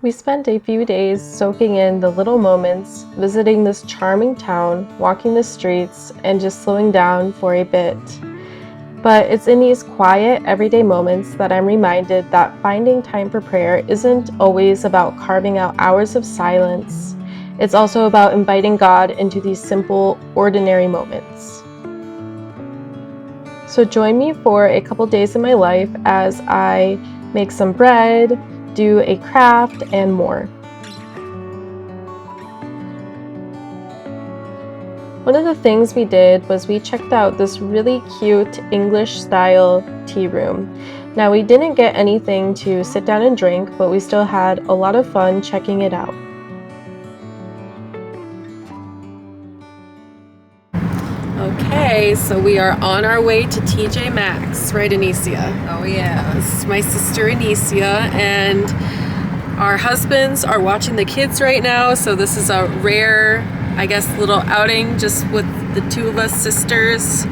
We spent a few days soaking in the little moments, visiting this charming town, walking the streets, and just slowing down for a bit. But it's in these quiet, everyday moments that I'm reminded that finding time for prayer isn't always about carving out hours of silence. It's also about inviting God into these simple, ordinary moments. So join me for a couple days in my life as I make some bread, do a craft, and more. One of the things we did was we checked out this really cute English-style tea room. Now, we didn't get anything to sit down and drink, but we still had a lot of fun checking it out. Okay, so we are on our way to TJ Maxx, right, Anicia? Oh yeah. This is my sister Anicia, and our husbands are watching the kids right now, so this is a rare, I guess, little outing just with the two of us sisters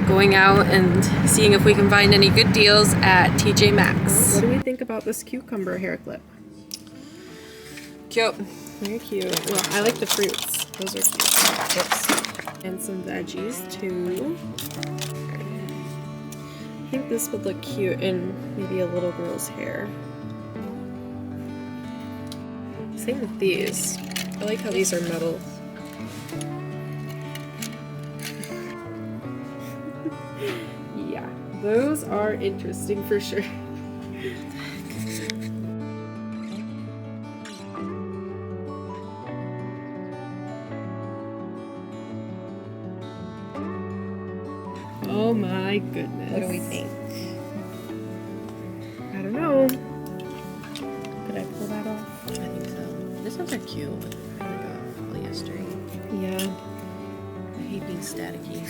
going out and seeing if we can find any good deals at TJ Maxx. What do we think about this cucumber hair clip? Cute. Very cute. Well, I like the fruits. Those are cute. Oops. And some veggies too. I think this would look cute in maybe a little girl's hair. Same with these. I like how these are metal. Yeah, those are interesting for sure. Oh my goodness. What do we think? I don't know. Could I pull that off? I think so. These ones are cute. I like a polyester. Yeah. I hate being staticky.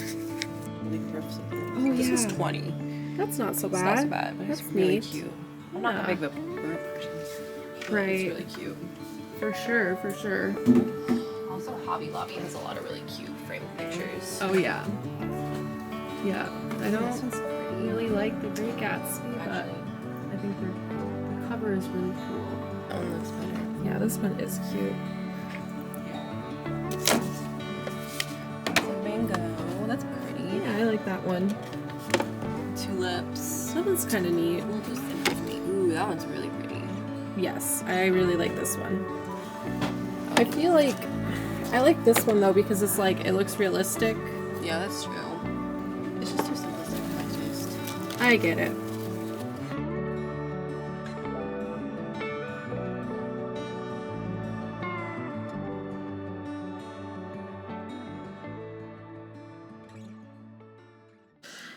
Like thrift something. Oh, This yeah. was 20. That's not so It's bad. not so bad, but That's it's really neat. cute. I'm not that big of a bird person. But Right. It's really cute. For sure, for sure. Also, Hobby Lobby has a lot of really cute framed pictures. Oh yeah. Yeah. I This don't one's so pretty. really like the Great Gatsby, but Actually, I think the cover is really cool. that one looks better. Yeah, this one is cute. Mango. That's pretty. Yeah, I like that one. Tulips. That one's kind of neat. We'll do 50. Ooh, that one's really pretty. Yes, I really like this one. I feel like I like this one though because it's like it looks realistic. Yeah, that's true. It's just too simplistic for my taste. I get it.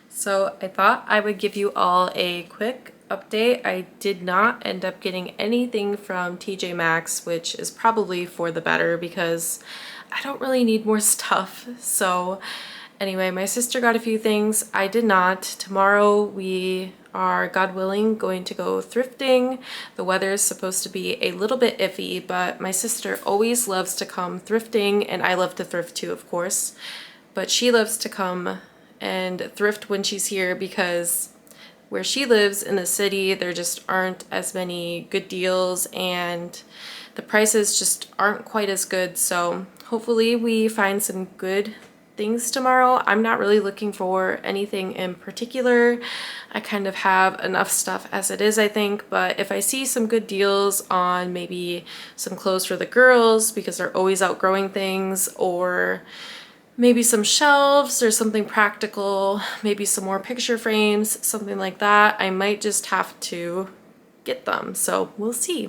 So I thought I would give you all a quick update. I did not end up getting anything from TJ Maxx, which is probably for the better because I don't really need more stuff. So anyway, my sister got a few things. I did not. Tomorrow we are, God willing, going to go thrifting. The weather is supposed to be a little bit iffy, but my sister always loves to come thrifting, and I love to thrift too, of course. But she loves to come and thrift when she's here because where she lives in the city, there just aren't as many good deals and the prices just aren't quite as good. So hopefully we find some good things tomorrow. I'm not really looking for anything in particular. I kind of have enough stuff as it is, I think, but if I see some good deals on maybe some clothes for the girls because they're always outgrowing things, or maybe some shelves or something practical, maybe some more picture frames, something like that, I might just have to get them. So we'll see.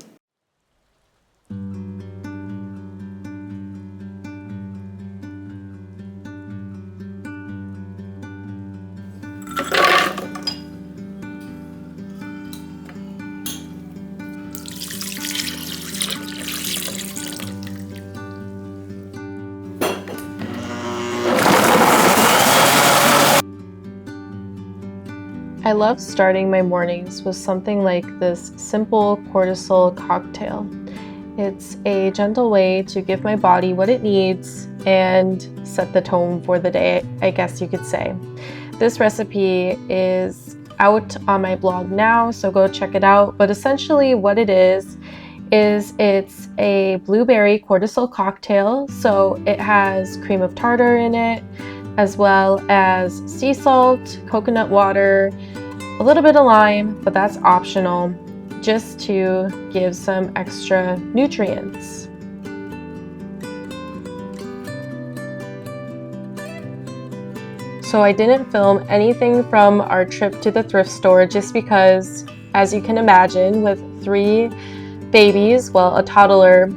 I love starting my mornings with something like this simple cortisol cocktail. It's a gentle way to give my body what it needs and set the tone for the day, I guess you could say. This recipe is out on my blog now, so go check it out. But essentially what it is is it's a blueberry cortisol cocktail. So it has cream of tartar in it, as well as sea salt, coconut water, a little bit of lime, but that's optional, just to give some extra nutrients. So I didn't film anything from our trip to the thrift store just because, as you can imagine, with 3 babies, well, a toddler,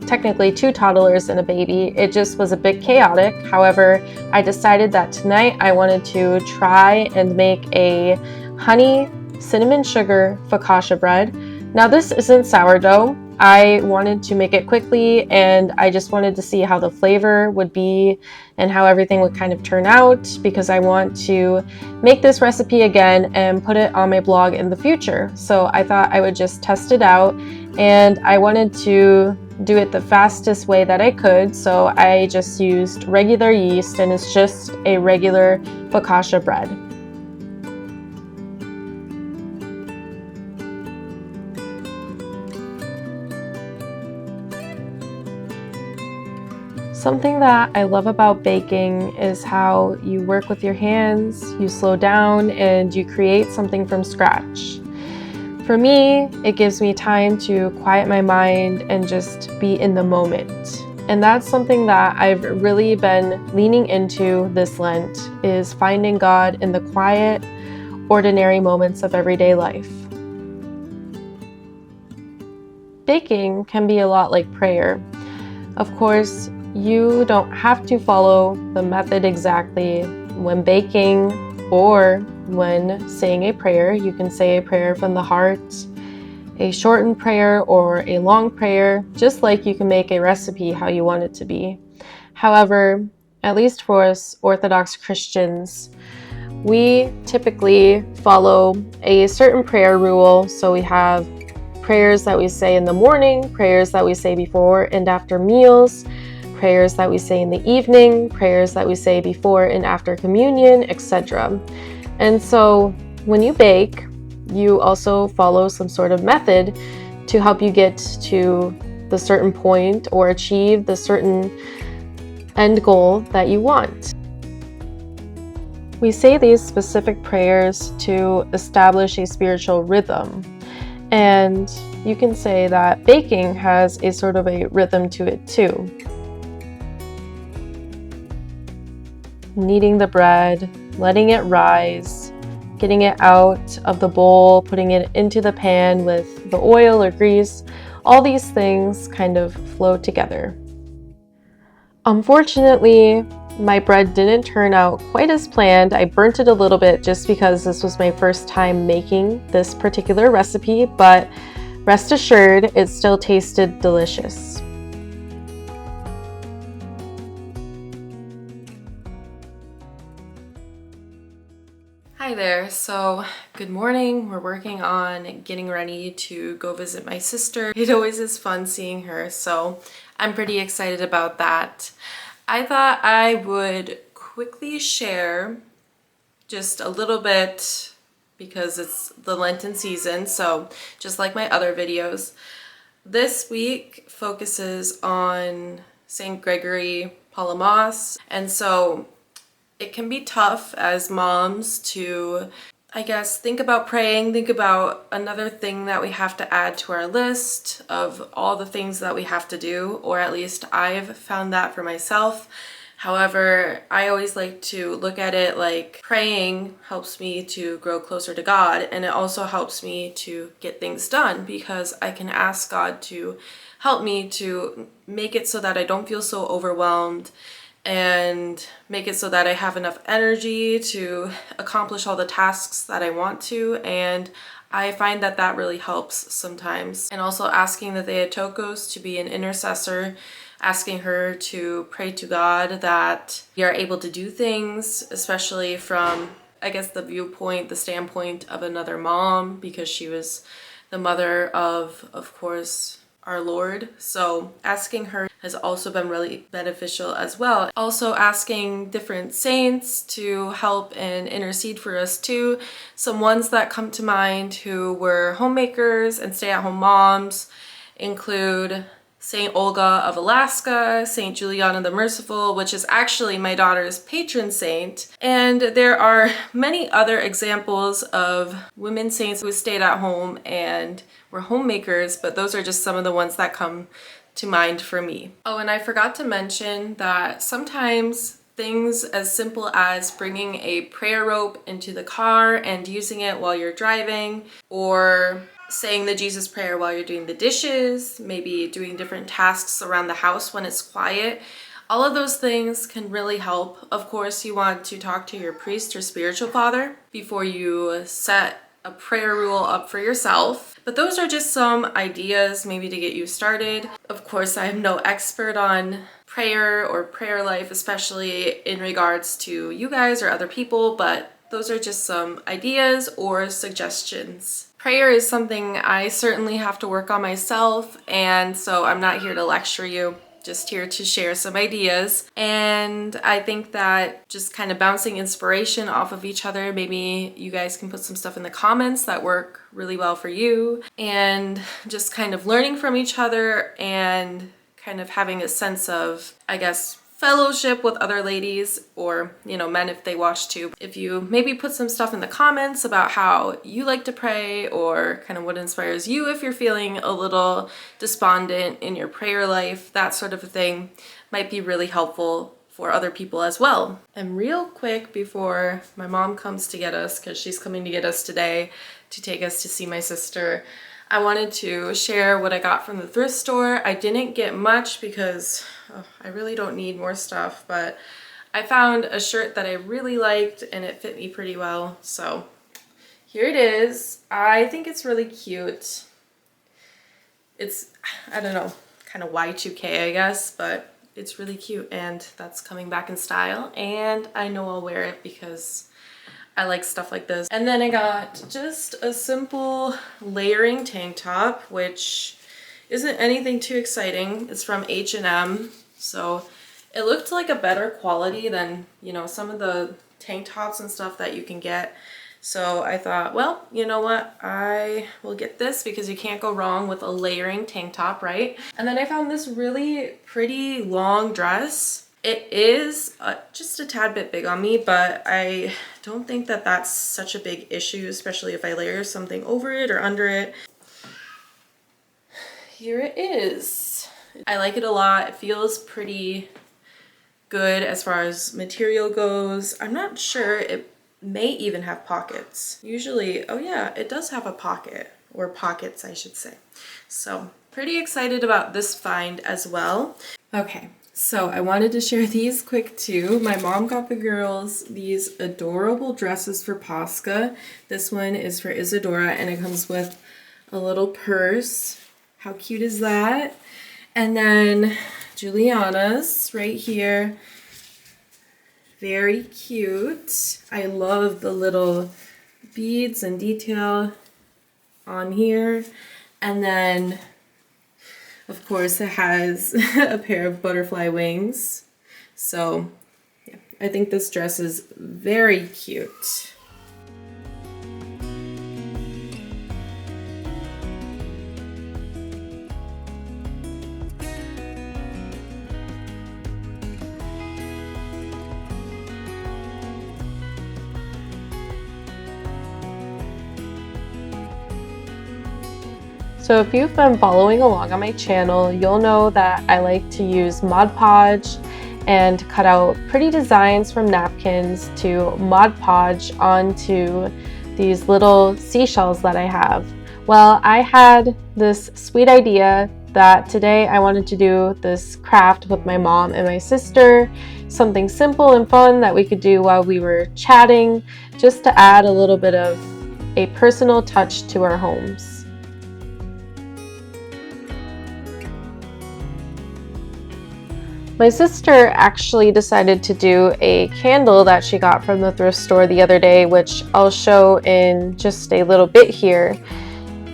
technically 2 toddlers and a baby, it just was a bit chaotic. However, I decided that tonight I wanted to try and make a honey cinnamon sugar focaccia bread. Now this isn't sourdough. I wanted to make it quickly, and I just wanted to see how the flavor would be and how everything would kind of turn out, because I want to make this recipe again and put it on my blog in the future. So I thought I would just test it out, and I wanted to do it the fastest way that I could. So I just used regular yeast, and it's just a regular focaccia bread. Something that I love about baking is how you work with your hands, you slow down, and you create something from scratch. For me, it gives me time to quiet my mind and just be in the moment. And that's something that I've really been leaning into this Lent, is finding God in the quiet, ordinary moments of everyday life. Baking can be a lot like prayer. Of course, you don't have to follow the method exactly when baking or when saying a prayer. You can say a prayer from the heart, a shortened prayer, or a long prayer, just like you can make a recipe how you want it to be. However, at least for us Orthodox Christians, we typically follow a certain prayer rule. So we have prayers that we say in the morning, prayers that we say before and after meals, prayers that we say in the evening, prayers that we say before and after communion, etc. And so when you bake, you also follow some sort of method to help you get to the certain point or achieve the certain end goal that you want. We say these specific prayers to establish a spiritual rhythm. And you can say that baking has a sort of a rhythm to it too. Kneading the bread, letting it rise, getting it out of the bowl, putting it into the pan with the oil or grease, all these things kind of flow together. Unfortunately, my bread didn't turn out quite as planned. I burnt it a little bit just because this was my first time making this particular recipe, but rest assured, it still tasted delicious. Hi there. So good morning. We're working on getting ready to go visit my sister. It always is fun seeing her, so I'm pretty excited about that. I thought I would quickly share just a little bit, because it's the Lenten season, so just like my other videos, this week focuses on St. Gregory Palamas, and so it can be tough as moms to, I guess, think about praying, think about another thing that we have to add to our list of all the things that we have to do, or at least I've found that for myself. However, I always like to look at it like praying helps me to grow closer to God, and it also helps me to get things done, because I can ask God to help me to make it so that I don't feel so overwhelmed, and make it so that I have enough energy to accomplish all the tasks that I want to. And I find that that really helps sometimes. And also asking the Theotokos to be an intercessor, asking her to pray to God that we are able to do things, especially from, I guess, the viewpoint, the standpoint of another mom, because she was the mother of course, our Lord. So asking her has also been really beneficial as well. Also asking different saints to help and intercede for us too. Some ones that come to mind who were homemakers and stay-at-home moms include Saint Olga of Alaska, Saint Juliana the Merciful, which is actually my daughter's patron saint. And there are many other examples of women saints who stayed at home and were homemakers, but those are just some of the ones that come to mind for me. Oh, and I forgot to mention that sometimes things as simple as bringing a prayer rope into the car and using it while you're driving, or saying the Jesus prayer while you're doing the dishes, maybe doing different tasks around the house when it's quiet. All of those things can really help. Of course, you want to talk to your priest or spiritual father before you set a prayer rule up for yourself. But those are just some ideas maybe to get you started. Of course, I am no expert on prayer or prayer life, especially in regards to you guys or other people, but those are just some ideas or suggestions. Prayer is something I certainly have to work on myself, and so I'm not here to lecture you, just here to share some ideas. And I think that just kind of bouncing inspiration off of each other, maybe you guys can put some stuff in the comments that work really well for you, and just kind of learning from each other and kind of having a sense of, I guess, fellowship with other ladies, or men if they watch too. If you maybe put some stuff in the comments about how you like to pray, or kind of what inspires you if you're feeling a little despondent in your prayer life, that sort of a thing might be really helpful for other people as well. And real quick before my mom comes to get us, because she's coming to get us today to take us to see my sister, I wanted to share what I got from the thrift store. I didn't get much because I really don't need more stuff, but I found a shirt that I really liked and it fit me pretty well. So here it is. I think it's really cute. It's, I don't know, kind of Y2K, I guess, but it's really cute, and that's coming back in style, and I know I'll wear it because I like stuff like this. And then I got just a simple layering tank top, which isn't anything too exciting. It's from H&M, so it looked like a better quality than, some of the tank tops and stuff that you can get. So I thought, well, you know what? I will get this because you can't go wrong with a layering tank top, right? And then I found this really pretty long dress. It is just a tad bit big on me, but I don't think that that's such a big issue, especially if I layer something over it or under it. Here it is. I like it a lot. It feels pretty good as far as material goes. I'm not sure. It may even have pockets. Usually, oh yeah, it does have a pocket, or pockets, I should say. So pretty excited about this find as well. Okay. So I wanted to share these quick too. My mom got the girls these adorable dresses for Pascha. This one is for Isadora, and it comes with a little purse. How cute is that? And then Juliana's right here. Very cute. I love the little beads and detail on here. And then of course, it has a pair of butterfly wings. So, yeah, I think this dress is very cute. So if you've been following along on my channel, you'll know that I like to use Mod Podge and cut out pretty designs from napkins to Mod Podge onto these little seashells that I have. Well, I had this sweet idea that today I wanted to do this craft with my mom and my sister, something simple and fun that we could do while we were chatting, just to add a little bit of a personal touch to our homes. My sister actually decided to do a candle that she got from the thrift store the other day, which I'll show in just a little bit here.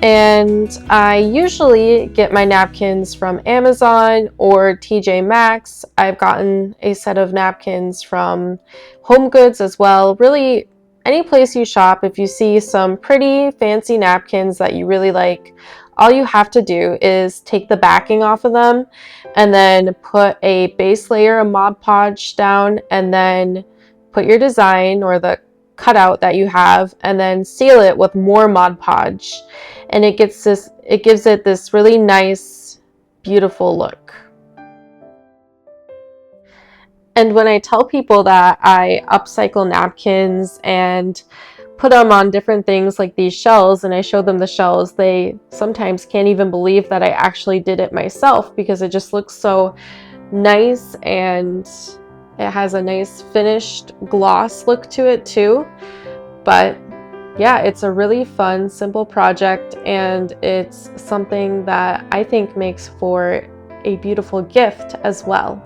And I usually get my napkins from Amazon or TJ Maxx. I've gotten a set of napkins from Home Goods as well. Really, any place you shop, if you see some pretty fancy napkins that you really like, all you have to do is take the backing off of them and then put a base layer of Mod Podge down, and then put your design or the cutout that you have, and then seal it with more Mod Podge, and it gives it this really nice, beautiful look. And when I tell people that I upcycle napkins and put them on different things like these shells, and I show them the shells, they sometimes can't even believe that I actually did it myself, because it just looks so nice and it has a nice finished gloss look to it too. But yeah, it's a really fun, simple project, and it's something that I think makes for a beautiful gift as well.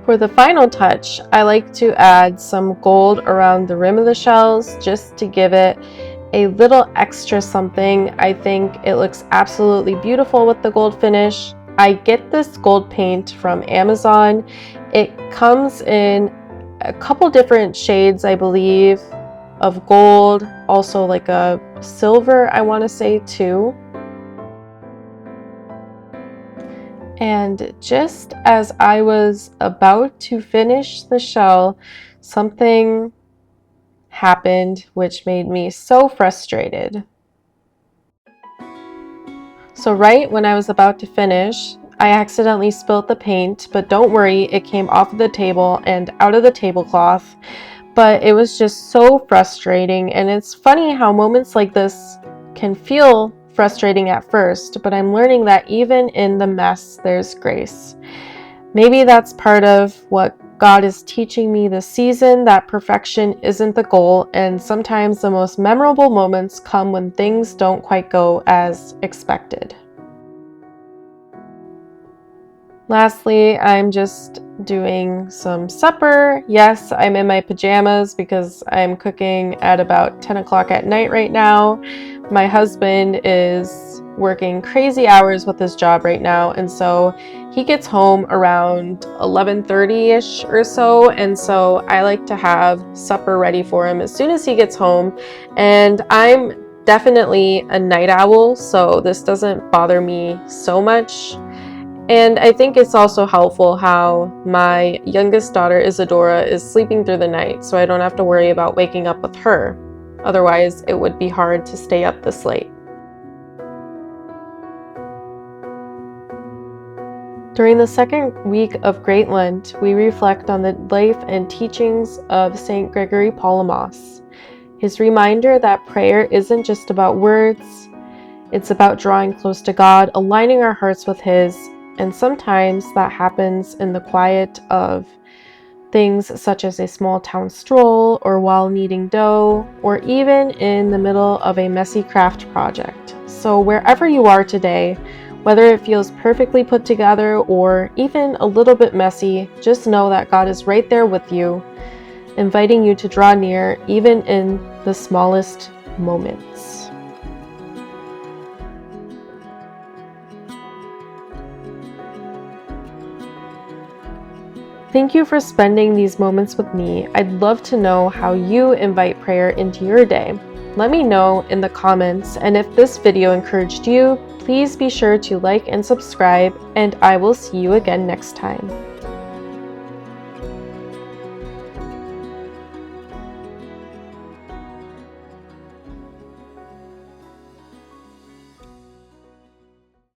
For the final touch, I like to add some gold around the rim of the shells just to give it a little extra something. I think it looks absolutely beautiful with the gold finish. I get this gold paint from Amazon. It comes in a couple different shades, I believe, of gold, also like a silver, I want to say too. And just as I was about to finish the shell, something happened which made me so frustrated. So right when I was about to finish, I accidentally spilled the paint, but don't worry, it came off of the table and out of the tablecloth. But it was just so frustrating, and it's funny how moments like this can feel frustrating at first, but I'm learning that even in the mess, there's grace. Maybe that's part of what God is teaching me this season, that perfection isn't the goal, and sometimes the most memorable moments come when things don't quite go as expected. Lastly, I'm just doing some supper. Yes, I'm in my pajamas because I'm cooking at about 10 o'clock at night right now. My husband is working crazy hours with his job right now, and so he gets home around 11:30-ish or so, and so I like to have supper ready for him as soon as he gets home. And I'm definitely a night owl, so this doesn't bother me so much. And I think it's also helpful how my youngest daughter, Isadora, is sleeping through the night, so I don't have to worry about waking up with her. Otherwise, it would be hard to stay up this late. During the second week of Great Lent, we reflect on the life and teachings of St. Gregory Palamas. His reminder that prayer isn't just about words, it's about drawing close to God, aligning our hearts with His. And sometimes that happens in the quiet of things such as a small town stroll, or while kneading dough, or even in the middle of a messy craft project. So wherever you are today, whether it feels perfectly put together or even a little bit messy, just know that God is right there with you, inviting you to draw near even in the smallest moments. Thank you for spending these moments with me. I'd love to know how you invite prayer into your day. Let me know in the comments, and if this video encouraged you, please be sure to like and subscribe, and I will see you again next time.